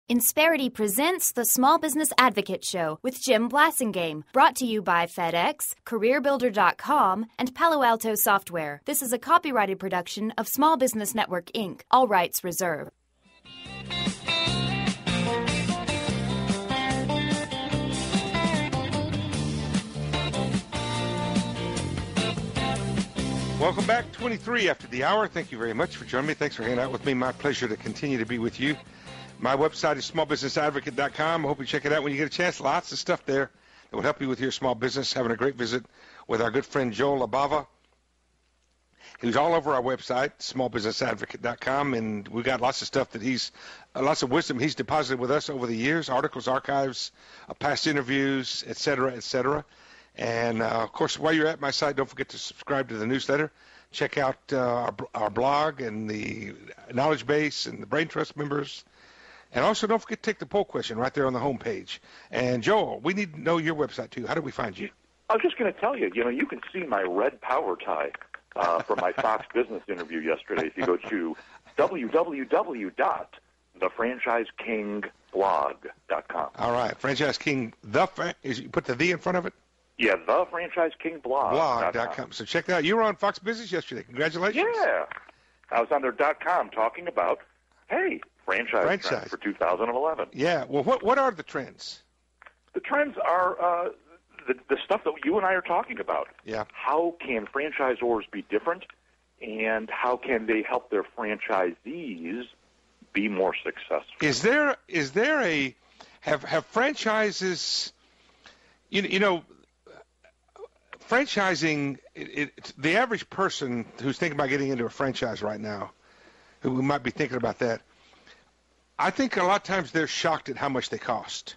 Insperity presents the Small Business Advocate Show with Jim Blasingame, brought to you by FedEx, CareerBuilder.com, and Palo Alto Software. This is a copyrighted production of Small Business Network, Inc., all rights reserved. Welcome back, 23 after the hour. Thank you very much for joining me. Thanks for hanging out with me. My pleasure to continue to be with you. My website is smallbusinessadvocate.com. I hope you check it out when you get a chance. Lots of stuff there that will help you with your small business. Having a great visit with our good friend Joel Libava. He's all over our website, smallbusinessadvocate.com, and we've got lots of stuff that lots of wisdom he's deposited with us over the years, articles, archives, past interviews, et cetera, et cetera. And, of course, while you're at my site, don't forget to subscribe to the newsletter. Check out our blog and the knowledge base and the Brain Trust members. And also don't forget to take the poll question right there on the home page. And, Joel, we need to know your website, too. How do we find you? I was just going to tell you, you can see my red power tie from my Fox Business interview yesterday if you go to www.thefranchisekingblog.com. All right. Franchise King, you put the "the" in front of it? Yeah, thefranchisekingblog.com. So check that out. You were on Fox Business yesterday. Congratulations. Yeah. I was on their .com talking about, hey, franchise trends for 2011. Yeah. Well, what are the trends? The trends are the stuff that you and I are talking about. Yeah. How can franchisors be different, and how can they help their franchisees be more successful? Is there have franchises, franchising, the average person who's thinking about getting into a franchise right now, who might be thinking about that, I think a lot of times they're shocked at how much they cost.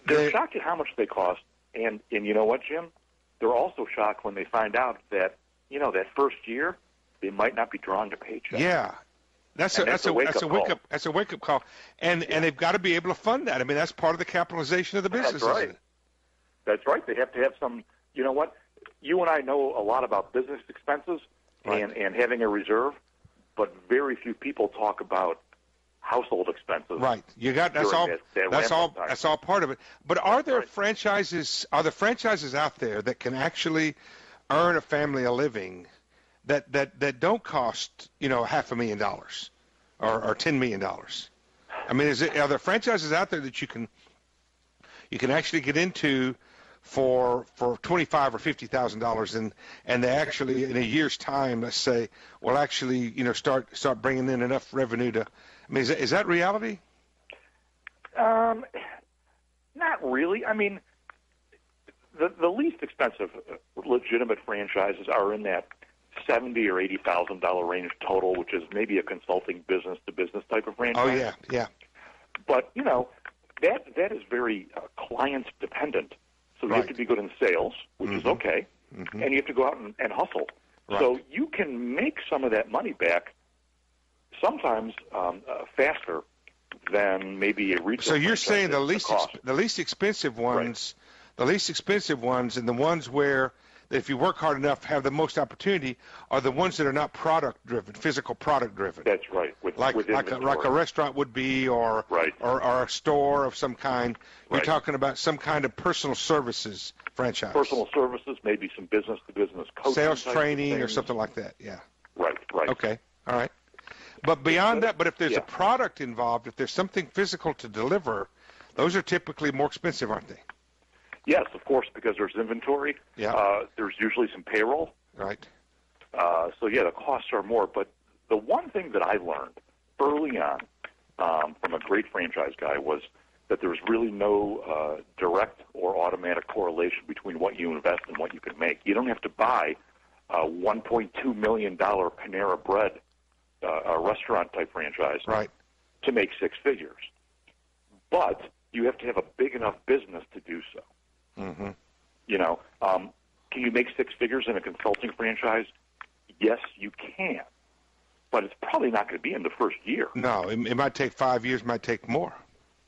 They're shocked at how much they cost, and you know what, Jim? They're also shocked when they find out that, that first year, they might not be drawing a paycheck. Yeah. That's a wake-up call. And they've got to be able to fund that. I mean, that's part of the capitalization of the business, That's right. Isn't it? That's right. They have to have some, you know what? You and I know a lot about business expenses and having a reserve, but very few people talk about household expenses. Right. That's all part of it. But are there franchises out there that can actually earn a family a living that don't cost, $500,000 or $10 million? I mean, are there franchises out there that you can actually get into for $25,000 or $50,000, and they actually in a year's time, let's say, will actually start bringing in enough revenue to? I mean, is that reality? Not really. I mean, the least expensive legitimate franchises are in that $70,000 or $80,000 range total, which is maybe a consulting business-to-business type of franchise. Oh yeah. But that is very client dependent. So you have to be good in sales, which is okay, and you have to go out and hustle. Right. So you can make some of that money back sometimes faster than maybe a retail. So you're saying the least expensive ones, and the ones where if you work hard enough have the most opportunity are the ones that are not product driven, physical product driven. That's right. Like a restaurant would be, or a store of some kind. You're talking about some kind of personal services franchise. Personal services, maybe some business to business coaching, sales training, or something like that. Yeah. Right. Okay. All right. But beyond that, if there's a product involved, if there's something physical to deliver, those are typically more expensive, aren't they? Yes, of course, because there's inventory. Yeah. There's usually some payroll. Right. So, the costs are more. But the one thing that I learned early on from a great franchise guy was that there's really no direct or automatic correlation between what you invest and what you can make. You don't have to buy a $1.2 million Panera Bread a restaurant-type franchise to make six figures. But you have to have a big enough business to do so. Mm-hmm. Can you make six figures in a consulting franchise? Yes, you can. But it's probably not going to be in the first year. No, it might take 5 years, might take more.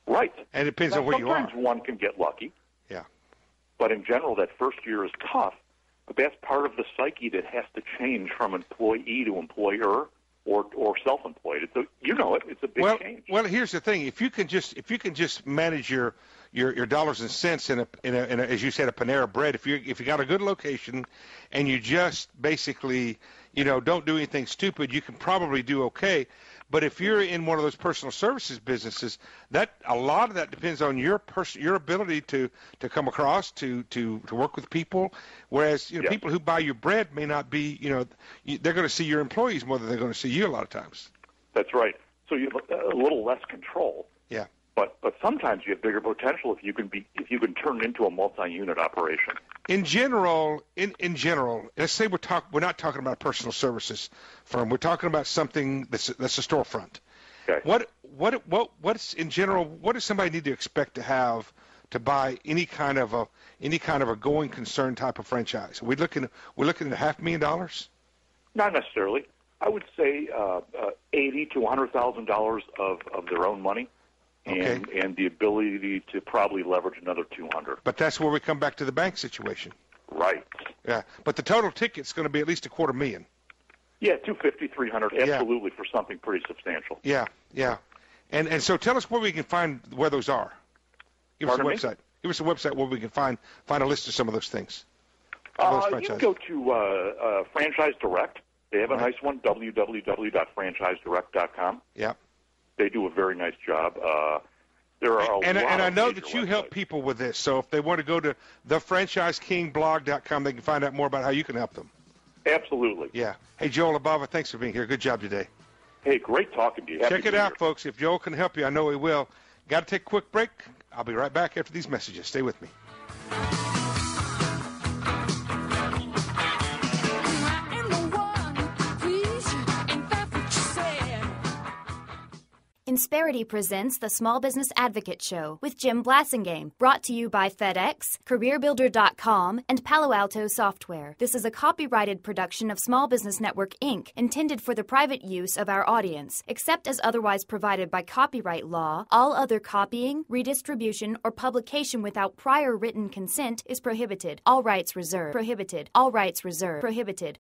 Right. And it depends on where you are. Sometimes one can get lucky. Yeah. But in general, that first year is tough. But that's part of the psyche that has to change from employee to employer or self-employed. It's it's a big change. Well, here's the thing: if you can just manage your dollars and cents in a as you said, a Panera Bread. If you got a good location and you just basically don't do anything stupid, you can probably do okay. But if you're in one of those personal services businesses, that a lot of that depends on your ability to come across, to work with people. Whereas people who buy your bread may not be, they're going to see your employees more than they're going to see you a lot of times. That's right. So you have a little less control. Yeah. But sometimes you have bigger potential if you can turn it into a multi-unit operation. In general, let's say we're not talking about a personal services firm. We're talking about something that's a storefront. Okay. What's in general? What does somebody need to expect to have to buy any kind of a going concern type of franchise? We're looking at $500,000. Not necessarily. I would say $80,000 to $100,000 of their own money. Okay. And the ability to probably leverage another $200,000. But that's where we come back to the bank situation. Right. Yeah. But the total ticket's going to be at least $250,000. Yeah, $250,000, $300,000, absolutely, for something pretty substantial. Yeah, yeah. And so tell us where we can find where those are. Give us a website. Give us a website where we can find a list of some of those things. You can go to Franchise Direct. They have a nice one, www.franchisedirect.com. Yeah. They do a very nice job. There are and I know that you help people with this. So if they want to go to thefranchisekingblog.com, they can find out more about how you can help them. Absolutely. Yeah. Hey, Joel Libava, thanks for being here. Good job today. Hey, great talking to you. Check it out, folks. If Joel can help you, I know he will. Got to take a quick break. I'll be right back after these messages. Stay with me. Insperity presents the Small Business Advocate Show with Jim Blasingame, brought to you by FedEx, CareerBuilder.com, and Palo Alto Software. This is a copyrighted production of Small Business Network, Inc., intended for the private use of our audience. Except as otherwise provided by copyright law, all other copying, redistribution, or publication without prior written consent is prohibited. All rights reserved. Prohibited. All rights reserved. Prohibited.